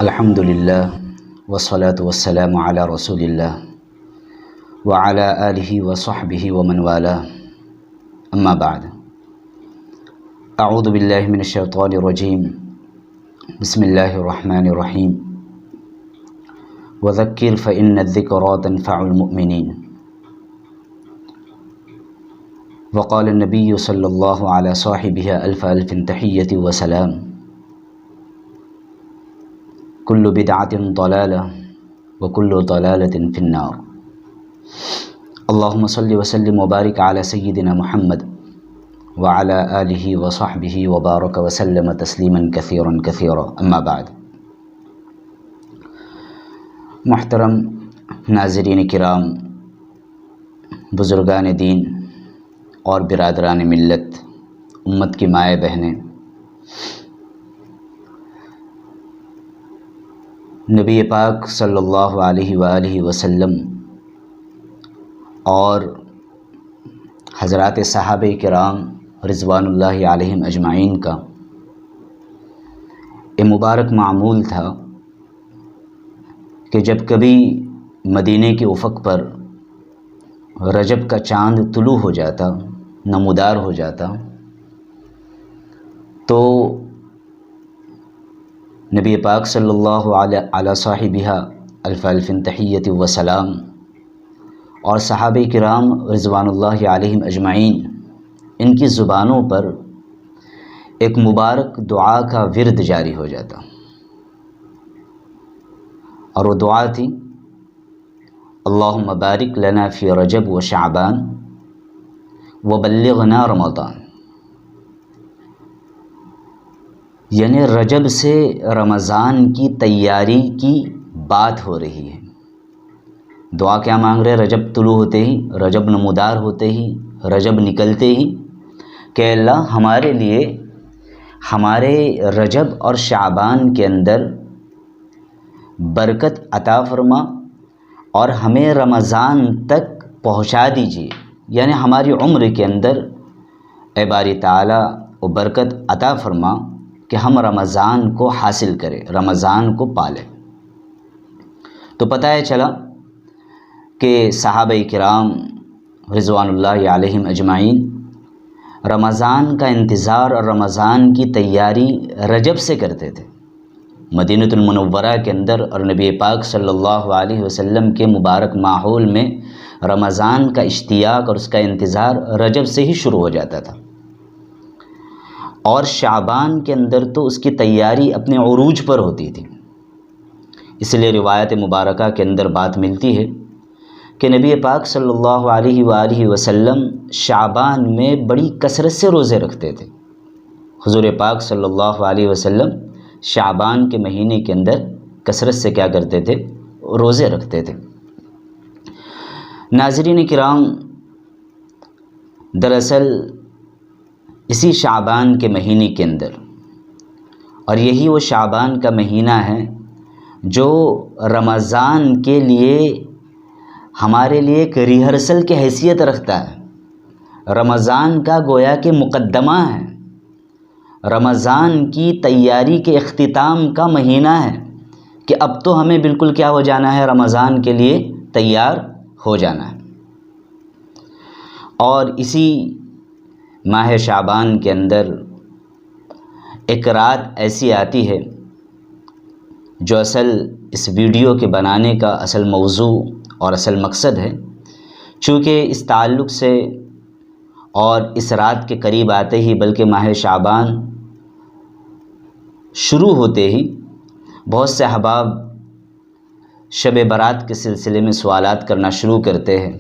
الحمد للہ والصلاة والسلام علی رسول اللہ وعلی آلہ وصحبہ ومن والاه اما بعد اعوذ باللہ من الشیطان الرجیم بسم اللہ الرحمن الرحیم وذکر فإن الذکرى تنفع المؤمنین وقال النبی صلی اللہ علی صاحبہ الف تحیۃ وسلام کل بدعۃ ضلالہ وکل ضلالۃ فی النار اللہم صلی وسلم وبارک علی سیدنا محمد وعلی آلہ وصحبہ وبارک وسلم تسلیما کثیرا کثیرا اما بعد۔ محترم ناظرین کرام، بزرگان دین اور برادران ملت، امت کی مائیں بہنیں، نبی پاک صلی اللہ علیہ وآلہ وسلم اور حضرات صحابہ کرام رضوان اللہ علیہم اجمعین کا یہ مبارک معمول تھا کہ جب کبھی مدینے کے افق پر رجب کا چاند طلوع ہو جاتا، نمودار ہو جاتا، تو نبی پاک صلی اللہ علیہ صاحبہ الف تحیۃ وسلام اور صحابہ کرام رضوان اللہ علیہم اجمعین، ان کی زبانوں پر ایک مبارک دعا کا ورد جاری ہو جاتا، اور وہ دعا تھی اللہم بارک لنا فی رجب و شعبان وبلغنا رمضان، یعنی رجب سے رمضان کی تیاری کی بات ہو رہی ہے۔ دعا کیا مانگ رہے؟ رجب طلوع ہوتے ہی، رجب نمودار ہوتے ہی، رجب نکلتے ہی کہ اللہ ہمارے لیے ہمارے رجب اور شعبان کے اندر برکت عطا فرما اور ہمیں رمضان تک پہنچا دیجیے، یعنی ہماری عمر کے اندر اے باری تعالیٰ وہ برکت عطا فرما کہ ہم رمضان کو حاصل کریں، رمضان کو پالیں۔ تو پتہ چلا کہ صحابہ کرام رضوان اللہ علیہم اجمعین رمضان کا انتظار اور رمضان کی تیاری رجب سے کرتے تھے۔ مدینہ المنورہ کے اندر اور نبی پاک صلی اللہ علیہ وسلم کے مبارک ماحول میں رمضان کا اشتیاق اور اس کا انتظار رجب سے ہی شروع ہو جاتا تھا، اور شعبان کے اندر تو اس کی تیاری اپنے عروج پر ہوتی تھی۔ اس لیے روایت مبارکہ کے اندر بات ملتی ہے کہ نبی پاک صلی اللہ علیہ وآلہ وسلم شعبان میں بڑی کثرت سے روزے رکھتے تھے۔ حضور پاک صلی اللہ علیہ وسلم شعبان کے مہینے کے اندر کثرت سے کیا کرتے تھے؟ روزے رکھتے تھے۔ ناظرین کرام، دراصل اسی شعبان کے مہینے کے اندر، اور یہی وہ شعبان کا مہینہ ہے جو رمضان کے لیے ہمارے لیے ایک ریہرسل کی حیثیت رکھتا ہے، رمضان کا گویا کہ مقدمہ ہے، رمضان کی تیاری کے اختتام کا مہینہ ہے کہ اب تو ہمیں بالکل کیا ہو جانا ہے؟ رمضان کے لیے تیار ہو جانا ہے۔ اور اسی ماہ شعبان کے اندر ایک رات ایسی آتی ہے جو اصل اس ویڈیو کے بنانے کا اصل موضوع اور اصل مقصد ہے، چونکہ اس تعلق سے اور اس رات کے قریب آتے ہی بلکہ ماہ شعبان شروع ہوتے ہی بہت سے احباب شب برات کے سلسلے میں سوالات کرنا شروع کرتے ہیں،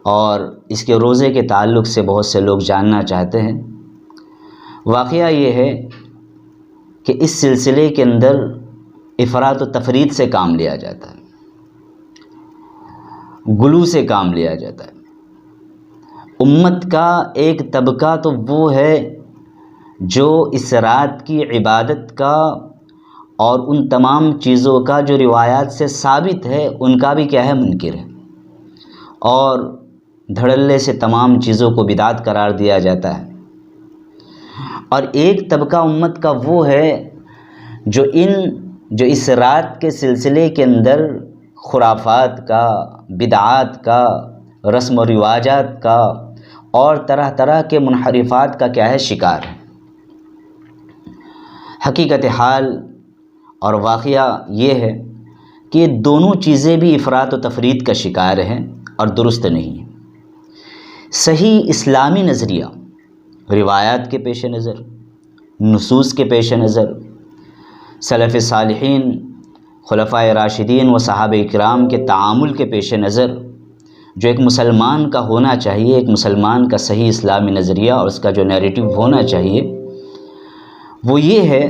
اور اس کے روزے کے تعلق سے بہت سے لوگ جاننا چاہتے ہیں۔ واقعہ یہ ہے کہ اس سلسلے کے اندر افراط و تفریط سے کام لیا جاتا ہے، غلو سے کام لیا جاتا ہے۔ امت کا ایک طبقہ تو وہ ہے جو اس رات کی عبادت کا اور ان تمام چیزوں کا جو روایات سے ثابت ہے ان کا بھی کیا ہے؟ منکر ہے، اور دھڑلے سے تمام چیزوں کو بدعت قرار دیا جاتا ہے۔ اور ایک طبقہ امت کا وہ ہے جو ان جو اس رات کے سلسلے کے اندر خرافات کا، بدعات کا، رسم و رواجات کا اور طرح طرح کے منحرفات کا کیا ہے، شکار ہے۔ حقیقت حال اور واقعہ یہ ہے کہ دونوں چیزیں بھی افراط و تفریط کا شکار ہیں اور درست نہیں ہیں۔ صحیح اسلامی نظریہ روایات کے پیش نظر، نصوص کے پیش نظر، سلف صالحین، خلفائے راشدین و صحابہ کرام کے تعامل کے پیش نظر جو ایک مسلمان کا ہونا چاہیے، ایک مسلمان کا صحیح اسلامی نظریہ اور اس کا جو نیریٹو ہونا چاہیے، وہ یہ ہے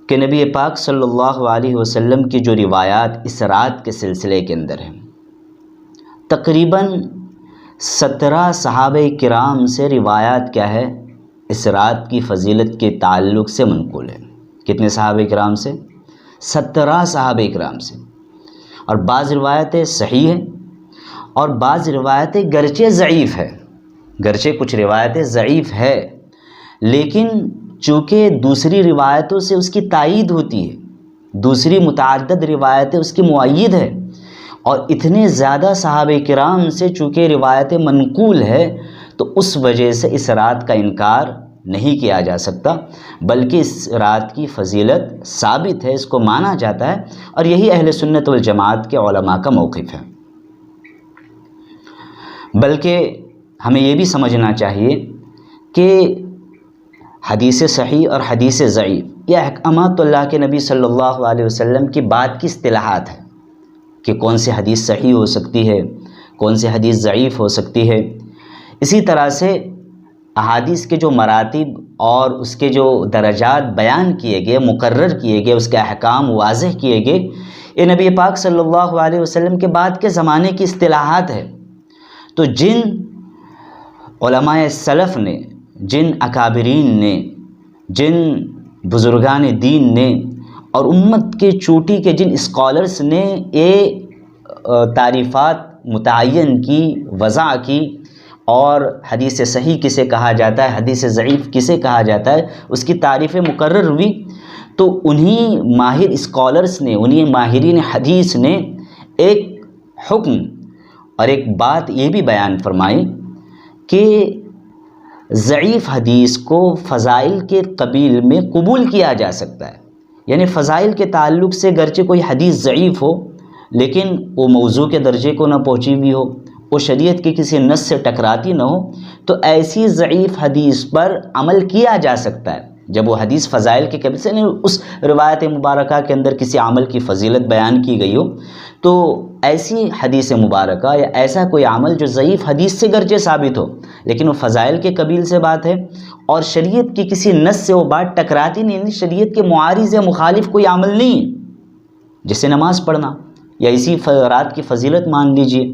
کہ نبی پاک صلی اللہ علیہ وسلم کی جو روایات اس رات کے سلسلے کے اندر ہیں، تقریباً 17 صحابہ کرام سے روایات کیا ہے، اس رات کی فضیلت کے تعلق سے منقول ہے۔ کتنے صحابہ کرام سے؟ 17 صحابہ کرام سے۔ اور بعض روایتیں صحیح ہیں اور بعض روایتیں گرچہ ضعیف ہے، گرچہ کچھ روایتیں ضعیف ہے، لیکن چونکہ دوسری روایتوں سے اس کی تائید ہوتی ہے، دوسری متعدد روایتیں اس کی مؤید ہے، اور اتنے زیادہ صحابہ کرام سے چونکہ روایتیں منقول ہے تو اس وجہ سے اس رات کا انکار نہیں کیا جا سکتا، بلکہ اس رات کی فضیلت ثابت ہے، اس کو مانا جاتا ہے، اور یہی اہل سنت والجماعت کے علماء کا موقف ہے۔ بلکہ ہمیں یہ بھی سمجھنا چاہیے کہ حدیث صحیح اور حدیث ضعیف یہ احکامات اللہ کے نبی صلی اللہ علیہ وسلم کی بات کی اصطلاحات ہے کہ کون سی حدیث صحیح ہو سکتی ہے، کون سی حدیث ضعیف ہو سکتی ہے۔ اسی طرح سے احادیث کے جو مراتب اور اس کے جو درجات بیان کیے گئے، مقرر کیے گئے، اس کے احکام واضح کیے گئے، یہ نبی پاک صلی اللہ علیہ وسلم کے بعد کے زمانے کی اصطلاحات ہے۔ تو جن علماء سلف نے، جن اکابرین نے، جن بزرگان دین نے اور امت کے چوٹی کے جن اسکالرس نے یہ تعریفات متعین کی، وضع کی، اور حدیث صحیح کسے کہا جاتا ہے، حدیث ضعیف کسے کہا جاتا ہے، اس کی تعریفیں مقرر ہوئی، تو انہی ماہر اسکالرس نے، انہی ماہرین حدیث نے ایک حکم اور ایک بات یہ بھی بیان فرمائی کہ ضعیف حدیث کو فضائل کے قبیل میں قبول کیا جا سکتا ہے، یعنی فضائل کے تعلق سے گرچہ کوئی حدیث ضعیف ہو لیکن وہ موضوع کے درجے کو نہ پہنچی بھی ہو، وہ شریعت کے کسی نص سے ٹکراتی نہ ہو، تو ایسی ضعیف حدیث پر عمل کیا جا سکتا ہے۔ جب وہ حدیث فضائل کے قبیل سے اس روایت مبارکہ کے اندر کسی عمل کی فضیلت بیان کی گئی ہو، تو ایسی حدیث مبارکہ یا ایسا کوئی عمل جو ضعیف حدیث سے گرچہ ثابت ہو لیکن وہ فضائل کے قبیل سے بات ہے اور شریعت کی کسی نص سے وہ بات ٹکراتی نہیں، شریعت کے معارض یا مخالف کوئی عمل نہیں ہے، جیسے نماز پڑھنا یا اسی رات کی فضیلت مان لیجئے،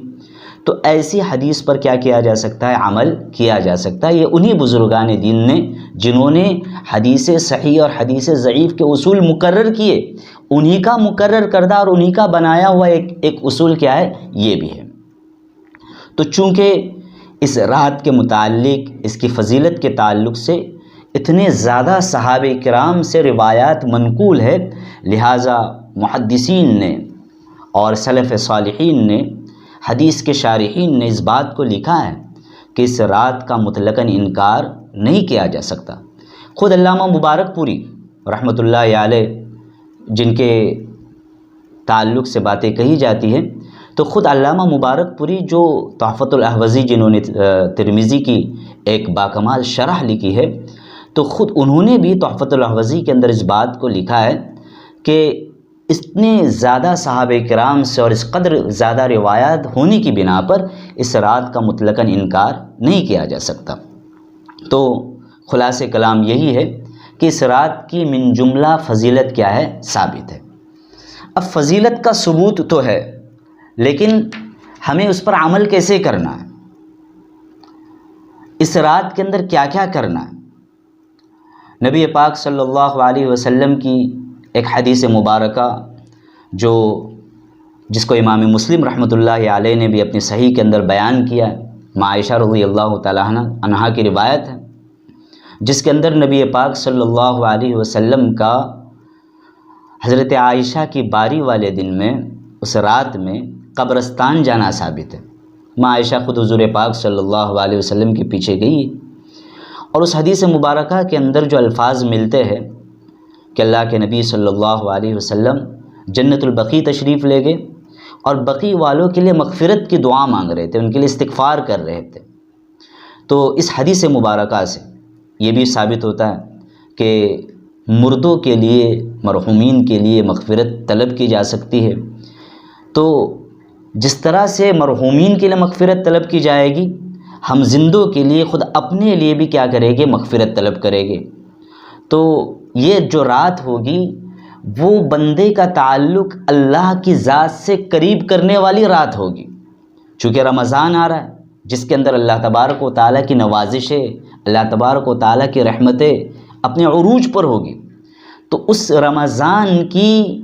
تو ایسی حدیث پر کیا کیا جا سکتا ہے، عمل کیا جا سکتا ہے۔ یہ انہی بزرگان دین نے جنہوں نے حدیث صحیح اور حدیث ضعیف کے اصول مقرر کیے، انہی کا مقرر کردہ اور انہی کا بنایا ہوا ایک اصول کیا ہے، یہ بھی ہے۔ تو چونکہ اس رات کے متعلق، اس کی فضیلت کے تعلق سے اتنے زیادہ صحابہ کرام سے روایات منقول ہے، لہٰذا محدثین نے اور سلف صالحین نے، حدیث کے شارحین نے اس بات کو لکھا ہے کہ اس رات کا مطلقاً انکار نہیں کیا جا سکتا۔ خود علامہ مبارک پوری رحمۃ اللہ علیہ، جن کے تعلق سے باتیں کہی جاتی ہیں، تو خود علامہ مبارک پوری جو تحفۃ الاحوذی جنہوں نے ترمذی کی ایک باکمال شرح لکھی ہے، تو خود انہوں نے بھی تحفۃ الاحوذی کے اندر اس بات کو لکھا ہے کہ اتنے زیادہ صحابہ کرام سے اور اس قدر زیادہ روایات ہونے کی بنا پر اس رات کا مطلقاً انکار نہیں کیا جا سکتا۔ تو خلاصہ کلام یہی ہے کہ اس رات کی من جملہ فضیلت کیا ہے، ثابت ہے۔ اب فضیلت کا ثبوت تو ہے، لیکن ہمیں اس پر عمل کیسے کرنا ہے، اس رات کے اندر کیا کیا کرنا ہے۔ نبی پاک صلی اللہ علیہ وسلم کی ایک حدیث مبارکہ جس کو امام مسلم رحمۃ اللہ علیہ نے بھی اپنی صحیح کے اندر بیان کیا ہے، عائشہ رضی اللہ تعالیٰ عنہا کی روایت ہے، جس کے اندر نبی پاک صلی اللہ علیہ وسلم کا حضرت عائشہ کی باری والے دن میں اس رات میں قبرستان جانا ثابت ہے۔ ماں عائشہ خود حضور پاک صلی اللہ علیہ وسلم کے پیچھے گئی، اور اس حدیث مبارکہ کے اندر جو الفاظ ملتے ہیں کہ اللہ کے نبی صلی اللہ علیہ وسلم جنت البقیع تشریف لے گئے اور بقیع والوں کے لیے مغفرت کی دعا مانگ رہے تھے، ان کے لیے استغفار کر رہے تھے۔ تو اس حدیث مبارکہ سے یہ بھی ثابت ہوتا ہے کہ مردوں کے لیے، مرحومین کے لیے مغفرت طلب کی جا سکتی ہے۔ تو جس طرح سے مرحومین کے لیے مغفرت طلب کی جائے گی، ہم زندوں کے لیے خود اپنے لیے بھی کیا کریں گے؟ مغفرت طلب کریں گے۔ تو یہ جو رات ہوگی وہ بندے کا تعلق اللہ کی ذات سے قریب کرنے والی رات ہوگی، چونکہ رمضان آ رہا ہے جس کے اندر اللہ تبارک و تعالیٰ کی نوازشیں، اللہ تبارک و تعالیٰ کی رحمتیں اپنے عروج پر ہوگی۔ تو اس رمضان کی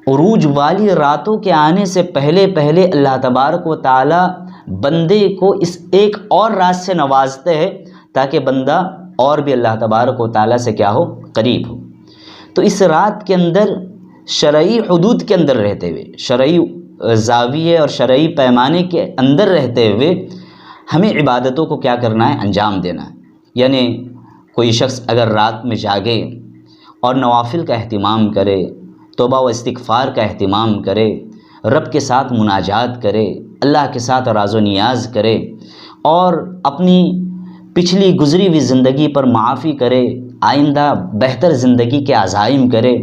عروج والی راتوں کے آنے سے پہلے اللہ تبارک و تعالیٰ بندے کو اس ایک اور رات سے نوازتے ہیں تاکہ بندہ اور بھی اللہ تبارک و تعالیٰ سے کیا ہو؟ قریب ہو۔ تو اس رات کے اندر شرعی حدود کے اندر رہتے ہوئے، شرعی زاویے اور شرعی پیمانے کے اندر رہتے ہوئے ہمیں عبادتوں کو کیا کرنا ہے؟ انجام دینا ہے۔ یعنی کوئی شخص اگر رات میں جاگے اور نوافل کا اہتمام کرے، توبہ و استغفار کا اہتمام کرے، رب کے ساتھ مناجات کرے، اللہ کے ساتھ راز و نیاز کرے، اور اپنی پچھلی گزری ہوئی زندگی پر معافی کرے، آئندہ بہتر زندگی کے عزائم کرے،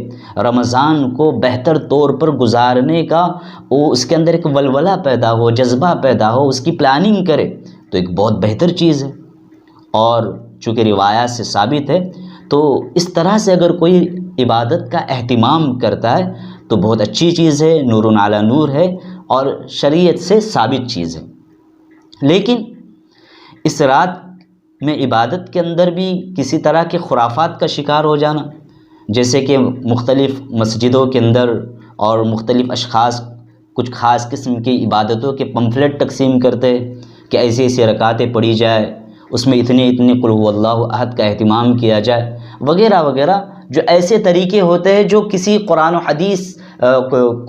رمضان کو بہتر طور پر گزارنے کا اس کے اندر ایک ولولہ پیدا ہو، جذبہ پیدا ہو، اس کی پلاننگ کرے، تو ایک بہت بہتر چیز ہے۔ اور چونکہ روایات سے ثابت ہے، تو اس طرح سے اگر کوئی عبادت کا اہتمام کرتا ہے تو بہت اچھی چیز ہے، نور علی نور ہے اور شریعت سے ثابت چیز ہے۔ لیکن اس رات میں عبادت کے اندر بھی کسی طرح کے خرافات کا شکار ہو جانا، جیسے کہ مختلف مسجدوں کے اندر اور مختلف اشخاص کچھ خاص قسم کی عبادتوں کے پمفلٹ تقسیم کرتے کہ ایسی ایسی رکعتیں پڑھی جائے، اس میں اتنے قل هو اللہ احد کا اہتمام کیا جائے، وغیرہ وغیرہ، جو ایسے طریقے ہوتے ہیں جو کسی قرآن و حدیث،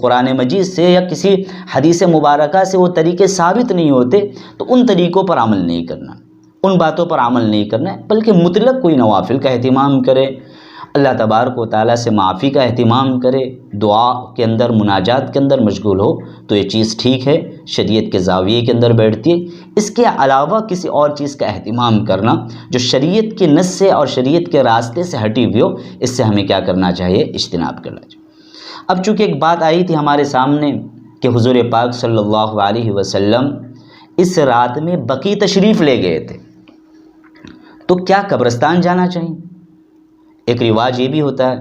قرآن مجید سے یا کسی حدیث مبارکہ سے وہ طریقے ثابت نہیں ہوتے، تو ان طریقوں پر عمل نہیں کرنا، ان باتوں پر عمل نہیں کرنا ہے، بلکہ مطلق کوئی نوافل کا اہتمام کرے، اللہ تبارک و تعالیٰ سے معافی کا اہتمام کرے، دعا کے اندر، مناجات کے اندر مشغول ہو، تو یہ چیز ٹھیک ہے، شریعت کے زاویے کے اندر بیٹھتی ہے۔ اس کے علاوہ کسی اور چیز کا اہتمام کرنا جو شریعت کے نص سے اور شریعت کے راستے سے ہٹی ہوئی ہو، اس سے ہمیں کیا کرنا چاہیے؟ اجتناب کرنا چاہیے۔ اب چونکہ ایک بات آئی تھی ہمارے سامنے کہ حضور پاک صلی اللہ علیہ وسلم اس رات میں بقیع تشریف لے گئے تھے، تو کیا قبرستان جانا چاہیے؟ ایک رواج یہ بھی ہوتا ہے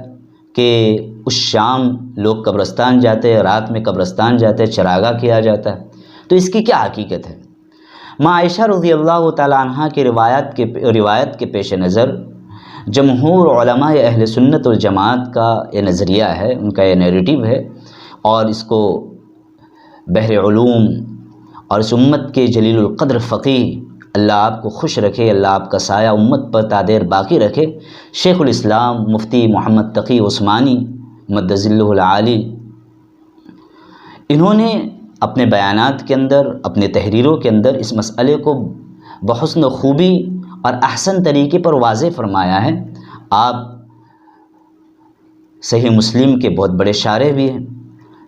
کہ اس شام لوگ قبرستان جاتے ہیں، رات میں قبرستان جاتے ہیں، چراغاں کیا جاتا ہے، تو اس کی کیا حقیقت ہے؟ ماں عائشہ رضی اللہ تعالیٰ عنہ کی روایت کے پیش نظر جمہور علماء اہل سنت والجماعت کا یہ نظریہ ہے، ان کا یہ نیریٹو ہے، اور اس کو بحر علوم اور اس امت کے جلیل القدر فقیہ، اللہ آپ کو خوش رکھے، اللہ آپ کا سایہ امت پر تا دیر باقی رکھے، شیخ الاسلام مفتی محمد تقی عثمانی مد ظلہ العالی، انہوں نے اپنے بیانات کے اندر، اپنے تحریروں کے اندر اس مسئلے کو بحسن خوبی اور احسن طریقے پر واضح فرمایا ہے۔ آپ صحیح مسلم کے بہت بڑے شارح بھی ہیں،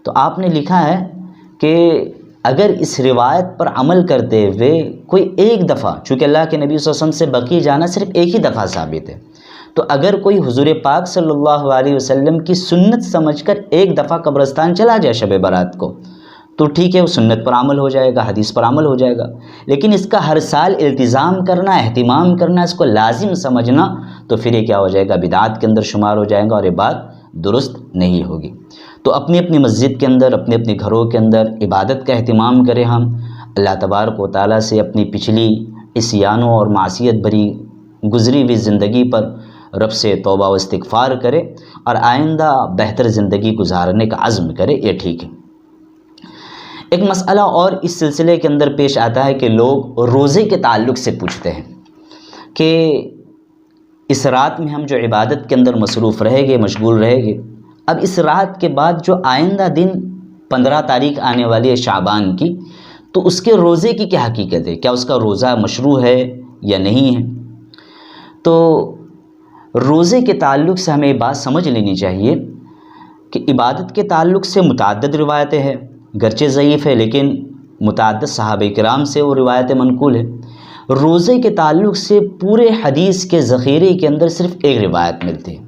تو آپ نے لکھا ہے کہ اگر اس روایت پر عمل کرتے ہوئے کوئی ایک دفعہ، چونکہ اللہ کے نبی صلی اللہ علیہ وسلم سے بقیع جانا صرف ایک ہی دفعہ ثابت ہے، تو اگر کوئی حضور پاک صلی اللہ علیہ وسلم کی سنت سمجھ کر ایک دفعہ قبرستان چلا جائے شب برات کو، تو ٹھیک ہے، وہ سنت پر عمل ہو جائے گا، حدیث پر عمل ہو جائے گا۔ لیکن اس کا ہر سال التزام کرنا، اہتمام کرنا، اس کو لازم سمجھنا، تو پھر یہ کیا ہو جائے گا؟ بدعات کے اندر شمار ہو جائے گا، اور یہ بات درست نہیں ہوگی۔ تو اپنی اپنی مسجد کے اندر، اپنے اپنے گھروں کے اندر عبادت کا اہتمام کریں، ہم اللہ تبارک و تعالیٰ سے اپنی پچھلی عصیانوں اور معصیت بھری گزری ہوئی زندگی پر رب سے توبہ و استغفار کرے اور آئندہ بہتر زندگی گزارنے کا عزم کرے، یہ ٹھیک ہے۔ ایک مسئلہ اور اس سلسلے کے اندر پیش آتا ہے کہ لوگ روزے کے تعلق سے پوچھتے ہیں کہ اس رات میں ہم جو عبادت کے اندر مصروف رہیں گے، مشغول رہیں گے، اب اس رات کے بعد جو آئندہ دن 15 تاریخ آنے والی ہے شعبان کی، تو اس کے روزے کی کیا حقیقت ہے؟ کیا اس کا روزہ مشروع ہے یا نہیں ہے؟ تو روزے کے تعلق سے ہمیں یہ بات سمجھ لینی چاہیے کہ عبادت کے تعلق سے متعدد روایتیں ہیں، گرچہ ضعیف ہے لیکن متعدد صحابہ کرام سے وہ روایتیں منقول ہیں۔ روزے کے تعلق سے پورے حدیث کے ذخیرے کے اندر صرف ایک روایت ملتی ہے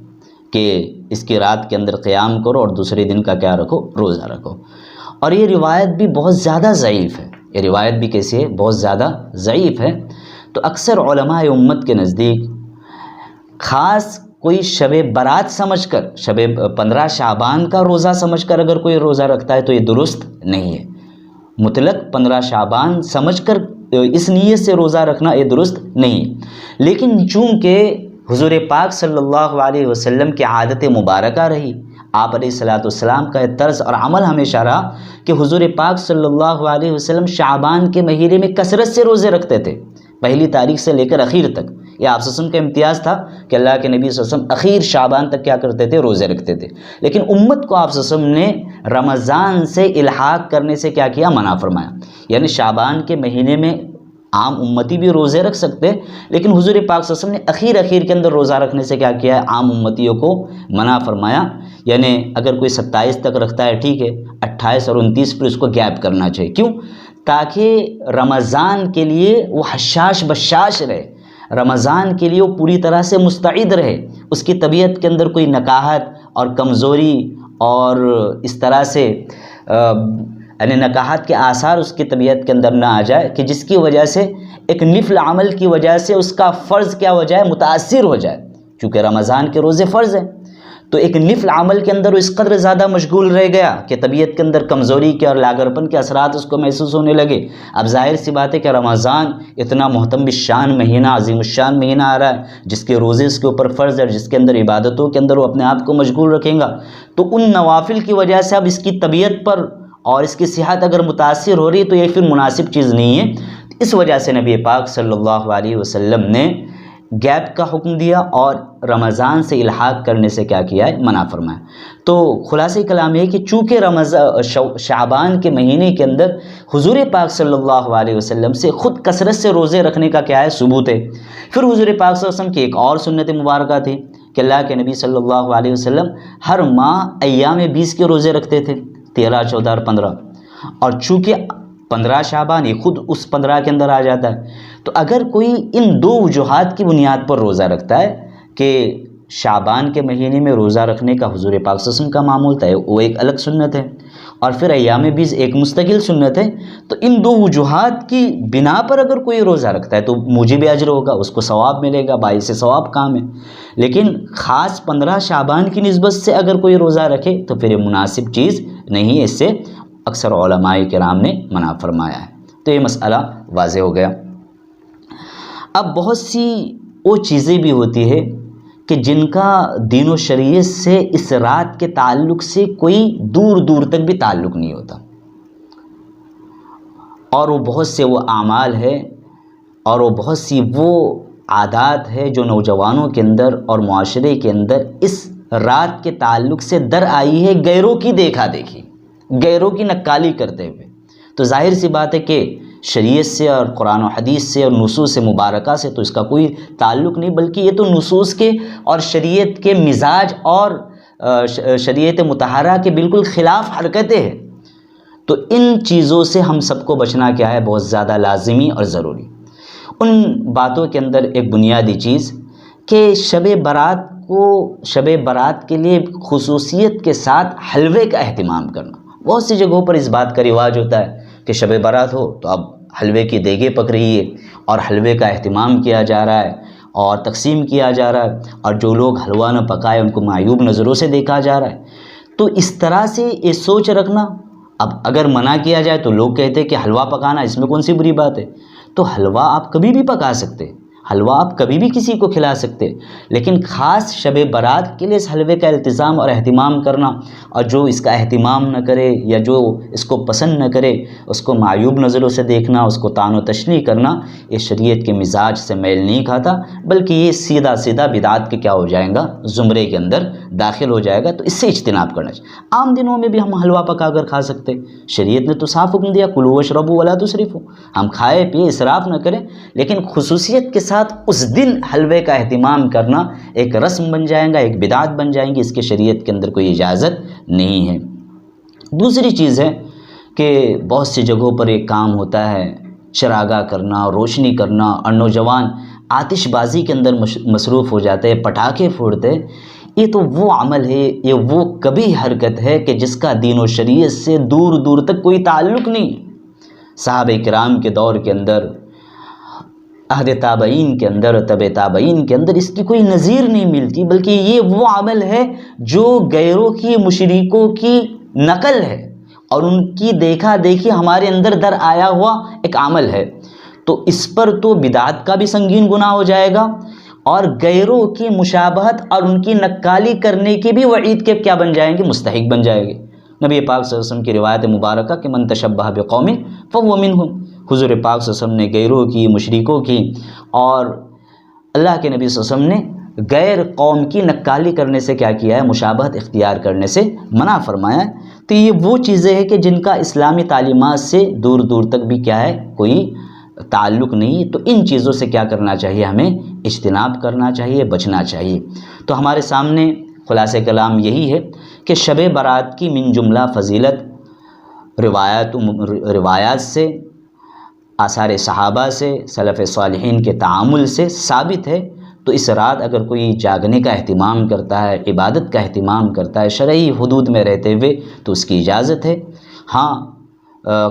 کہ اس کی رات کے اندر قیام کرو اور دوسرے دن کا کیا رکھو؟ روزہ رکھو، اور یہ روایت بھی بہت زیادہ ضعیف ہے۔ یہ روایت بھی کیسی ہے؟ بہت زیادہ ضعیف ہے۔ تو اکثر علماء امت کے نزدیک خاص کوئی شب برات سمجھ کر، شب 15 شعبان کا روزہ سمجھ کر اگر کوئی روزہ رکھتا ہے تو یہ درست نہیں ہے۔ مطلق 15 شعبان سمجھ کر اس نیت سے روزہ رکھنا یہ درست نہیں ہے۔ لیکن چونکہ حضور پاک صلی اللہ علیہ وسلم کی عادت مبارکہ رہی، آپ علیہ الصلاۃ والسلام کا طرز اور عمل ہمیشہ رہا کہ حضور پاک صلی اللہ علیہ وسلم شعبان کے مہینے میں کثرت سے روزے رکھتے تھے، پہلی تاریخ سے لے کر اخیر تک۔ یہ آپ صلی اللہ علیہ وسلم کا امتیاز تھا کہ اللہ کے نبی صلی اللہ علیہ وسلم اخیر شعبان تک کیا کرتے تھے؟ روزے رکھتے تھے۔ لیکن امت کو آپ صلی اللہ علیہ وسلم نے رمضان سے الحاق کرنے سے کیا کیا؟ منع فرمایا، یعنی شعبان کے مہینے میں عام امتی بھی روزے رکھ سکتے، لیکن حضور پاک صلی اللہ علیہ وسلم نے اخیر کے اندر روزہ رکھنے سے کیا کیا ہے؟ عام امتیوں کو منع فرمایا۔ یعنی اگر کوئی 27 تک رکھتا ہے ٹھیک ہے، 28 اور 29 پر اس کو گیپ کرنا چاہیے۔ کیوں؟ تاکہ رمضان کے لیے وہ حشاش بشاش رہے، رمضان کے لیے وہ پوری طرح سے مستعد رہے، اس کی طبیعت کے اندر کوئی نکاہت اور کمزوری اور اس طرح سے یعنی نکاہت کے آثار اس کی طبیعت کے اندر نہ آ جائے کہ جس کی وجہ سے ایک نفل عمل کی وجہ سے اس کا فرض کیا ہو جائے؟ متاثر ہو جائے۔ چونکہ رمضان کے روزے فرض ہیں تو ایک نفل عمل کے اندر وہ اس قدر زیادہ مشغول رہ گیا کہ طبیعت کے اندر کمزوری کے اور لاغرپن کے اثرات اس کو محسوس ہونے لگے۔ اب ظاہر سی بات ہے کہ رمضان اتنا محترم بالشان مہینہ، عظیم الشان مہینہ آ رہا ہے جس کے روزے اس کے اوپر فرض ہے، جس کے اندر عبادتوں کے اندر وہ اپنے آپ کو مشغول رکھیں گا، تو ان نوافل کی وجہ سے اب اس کی طبیعت پر اور اس کی صحت اگر متاثر ہو رہی ہے تو یہ پھر مناسب چیز نہیں ہے۔ اس وجہ سے نبی پاک صلی اللہ علیہ وسلم نے گیپ کا حکم دیا اور رمضان سے الحاق کرنے سے کیا کیا ہے؟ منع فرمایا۔ تو خلاصہ کلام یہ ہے کہ چونکہ شعبان کے مہینے کے اندر حضور پاک صلی اللہ علیہ وسلم سے خود کثرت سے روزے رکھنے کا کیا ہے؟ ثبوت ہے۔ پھر حضور پاک صلی اللہ علیہ وسلم کی ایک اور سنت مبارکہ تھی کہ اللہ کے نبی صلی اللہ علیہ وسلم ہر ماہ ایام 20 کے روزے رکھتے تھے، 13، 14 اور 15، اور چونکہ 15 شعبان یہ خود اس 15 کے اندر آ جاتا ہے، تو اگر کوئی ان دو وجوہات کی بنیاد پر روزہ رکھتا ہے کہ شعبان کے مہینے میں روزہ رکھنے کا حضور پاک صلی اللہ علیہ وسلم کا معمول تھا، وہ ایک الگ سنت ہے، اور پھر ایام 20 ایک مستقل سنت ہے، تو ان دو وجوہات کی بنا پر اگر کوئی روزہ رکھتا ہے تو موجب اجر ہوگا، اس کو ثواب ملے گا، باعث ثواب کام ہے۔ لیکن خاص 15 شعبان کی نسبت سے اگر کوئی روزہ رکھے تو پھر یہ مناسب چیز نہیں ہے، اس سے اکثر علماء کرام نے منع فرمایا ہے۔ تو یہ مسئلہ واضح ہو گیا۔ اب بہت سی وہ چیزیں بھی ہوتی ہے کہ جن کا دین و شریعت سے اس رات کے تعلق سے کوئی دور دور تک بھی تعلق نہیں ہوتا، اور وہ بہت سے وہ اعمال ہے اور وہ بہت سی وہ عادات ہے جو نوجوانوں کے اندر اور معاشرے کے اندر اس رات کے تعلق سے در آئی ہے، غیروں کی دیکھا دیکھی، غیروں کی نقالی کرتے ہوئے۔ تو ظاہر سی بات ہے کہ شریعت سے اور قرآن و حدیث سے اور نصوص مبارکہ سے تو اس کا کوئی تعلق نہیں، بلکہ یہ تو نصوص کے اور شریعت کے مزاج اور شریعت مطہرہ کے بالکل خلاف حرکتیں ہیں۔ تو ان چیزوں سے ہم سب کو بچنا کیا ہے؟ بہت زیادہ لازمی اور ضروری۔ ان باتوں کے اندر ایک بنیادی چیز کہ شب برات کے لیے خصوصیت کے ساتھ حلوے کا اہتمام کرنا۔ بہت سی جگہوں پر اس بات کا رواج ہوتا ہے کہ شب برات ہو تو اب حلوے کی دیگیں پک رہی ہے اور حلوے کا اہتمام کیا جا رہا ہے اور تقسیم کیا جا رہا ہے، اور جو لوگ حلوہ نہ پکائے ان کو معیوب نظروں سے دیکھا جا رہا ہے۔ تو اس طرح سے یہ سوچ رکھنا، اب اگر منع کیا جائے تو لوگ کہتے ہیں کہ حلوہ پکانا اس میں کون سی بری بات ہے؟ تو حلوہ آپ کبھی بھی پکا سکتے، حلوہ آپ کبھی بھی کسی کو کھلا سکتے، لیکن خاص شب برات کے لیے اس حلوے کا التزام اور اہتمام کرنا، اور جو اس کا اہتمام نہ کرے یا جو اس کو پسند نہ کرے اس کو معیوب نظروں سے دیکھنا، اس کو طعن و تشنیع کرنا، یہ شریعت کے مزاج سے میل نہیں کھاتا، بلکہ یہ سیدھا سیدھا بدعات کے کیا ہو جائے گا، زمرے کے اندر داخل ہو جائے گا۔ تو اس سے اجتناب کرنا چاہیے۔ عام دنوں میں بھی ہم حلوہ پکا کر کھا سکتے، شریعت نے تو صاف حکم دیا کلوا واشربوا ولا تسرفوا، ہم کھائے پیے اسراف نہ کریں، لیکن خصوصیت کے ساتھ اس دن حلوے کا اہتمام کرنا ایک رسم بن جائے گا، ایک بدعت بن جائیں گی، اس کے شریعت کے اندر کوئی اجازت نہیں ہے۔ دوسری چیز ہے کہ بہت سی جگہوں پر ایک کام ہوتا ہے چراغاہ کرنا، روشنی کرنا، اور نوجوان آتش بازی کے اندر مصروف ہو جاتے ہیں، پٹاخے پھوڑتے، یہ تو وہ عمل ہے، یہ وہ کبھی حرکت ہے کہ جس کا دین و شریعت سے دور دور تک کوئی تعلق نہیں۔ صحابہ کرام کے دور کے اندر، عہد تابعین کے اندر، تبع تابعین کے اندر اس کی کوئی نظیر نہیں ملتی، بلکہ یہ وہ عمل ہے جو غیروں کی، مشرکوں کی نقل ہے اور ان کی دیکھا دیکھی ہمارے اندر در آیا ہوا ایک عمل ہے۔ تو اس پر تو بدعت کا بھی سنگین گناہ ہو جائے گا، اور غیروں کی مشابہت اور ان کی نقالی کرنے کی بھی وعید کے کیا بن جائیں گے، مستحق بن جائے گے۔ نبی پاک صلی اللہ علیہ وسلم کی روایت مبارکہ کہ من تشبہ بقوم فہو منہم، حضور پاک صلی اللہ علیہ وسلم نے غیروں کی، مشرکوں کی اور اللہ کے نبی صلی اللہ علیہ وسلم نے غیر قوم کی نقالی کرنے سے کیا کیا ہے، مشابہت اختیار کرنے سے منع فرمایا ہے۔ تو یہ وہ چیزیں ہیں کہ جن کا اسلامی تعلیمات سے دور دور تک بھی کیا ہے، کوئی تعلق نہیں۔ تو ان چیزوں سے کیا کرنا چاہیے، ہمیں اجتناب کرنا چاہیے، بچنا چاہیے۔ تو ہمارے سامنے خلاصہ کلام یہی ہے کہ شب برات کی من جملہ فضیلت روایات سے، آثار صحابہ سے، سلف صالحین کے تعامل سے ثابت ہے۔ تو اس رات اگر کوئی جاگنے کا اہتمام کرتا ہے، عبادت کا اہتمام کرتا ہے شرعی حدود میں رہتے ہوئے، تو اس کی اجازت ہے۔ ہاں،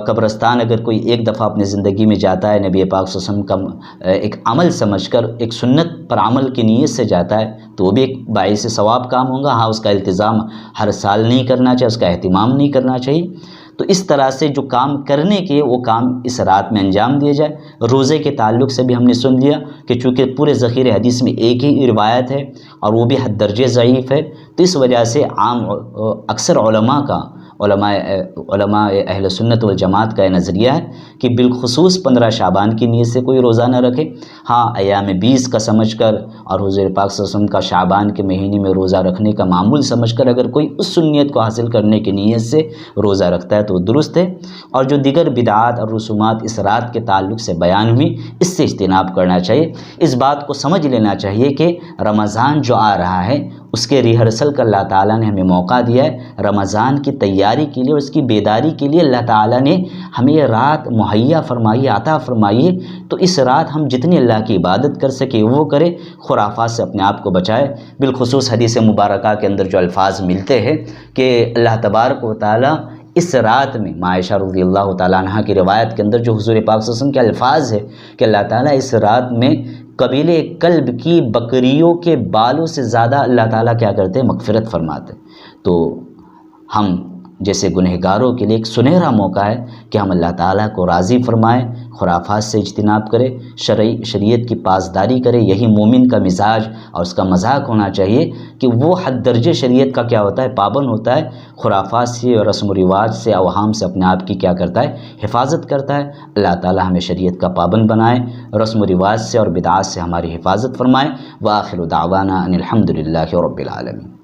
قبرستان اگر کوئی ایک دفعہ اپنی زندگی میں جاتا ہے، نبی پاک صلی اللہ علیہ وسلم کا ایک عمل سمجھ کر، ایک سنت پر عمل کی نیت سے جاتا ہے، تو وہ بھی ایک باعث ثواب کام ہوگا۔ ہاں، اس کا التزام ہر سال نہیں کرنا چاہیے، اس کا اہتمام نہیں کرنا چاہیے۔ تو اس طرح سے جو کام کرنے کے وہ کام اس رات میں انجام دیے جائے۔ روزے کے تعلق سے بھی ہم نے سن لیا کہ چونکہ پورے ذخیرہ حدیث میں ایک ہی روایت ہے اور وہ بھی حد درجے ضعیف ہے، تو اس وجہ سے اکثر علماء اہل سنت والجماعت کا یہ نظریہ ہے کہ بالخصوص 15 شعبان کی نیت سے کوئی روزہ نہ رکھے۔ ہاں، ایام 20 کا سمجھ کر اور حضور پاک صلی اللہ علیہ وسلم کا شعبان کے مہینے میں روزہ رکھنے کا معمول سمجھ کر اگر کوئی اس سنیت کو حاصل کرنے کی نیت سے روزہ رکھتا ہے تو وہ درست ہے۔ اور جو دیگر بدعات اور رسومات اس رات کے تعلق سے بیان ہوئی، اس سے اجتناب کرنا چاہیے۔ اس بات کو سمجھ لینا چاہیے کہ رمضان جو آ رہا ہے اس کے ریہرسل کا اللہ تعالیٰ نے ہمیں موقع دیا ہے۔ رمضان کی تیاری کے لیے، اس کی بیداری کے لیے اللہ تعالیٰ نے ہمیں یہ رات مہیا فرمائی، عطا فرمائی ہے۔ تو اس رات ہم جتنی اللہ کی عبادت کر سکے وہ کرے، خرافات سے اپنے آپ کو بچائے۔ بالخصوص حدیث مبارکہ کے اندر جو الفاظ ملتے ہیں کہ اللہ تبارک و تعالیٰ اس رات میں، عائشہ رضی اللہ تعالیٰ عنہ کی روایت کے اندر جو حضور پاک صلی اللہ علیہ وسلم کے الفاظ ہے کہ اللہ تعالیٰ اس رات میں قبیلے کلب کی بکریوں کے بالوں سے زیادہ اللہ تعالیٰ کیا کرتے ہیں، مغفرت فرماتے۔ تو ہم جیسے گنہگاروں کے لیے ایک سنہرا موقع ہے کہ ہم اللہ تعالیٰ کو راضی فرمائیں، خرافات سے اجتناب کریں، شریعت کی پاسداری کریں۔ یہی مومن کا مزاج اور اس کا مذاق ہونا چاہیے کہ وہ حد درجے شریعت کا کیا ہوتا ہے، پابند ہوتا ہے، خرافات سے اور رسم و رواج سے، اوہام سے اپنے آپ کی کیا کرتا ہے، حفاظت کرتا ہے۔ اللہ تعالیٰ ہمیں شریعت کا پابند بنائے، رسم و رواج سے اور بدعات سے ہماری حفاظت فرمائے۔ وآخر دعوانا ان الحمد للہ رب العالمین۔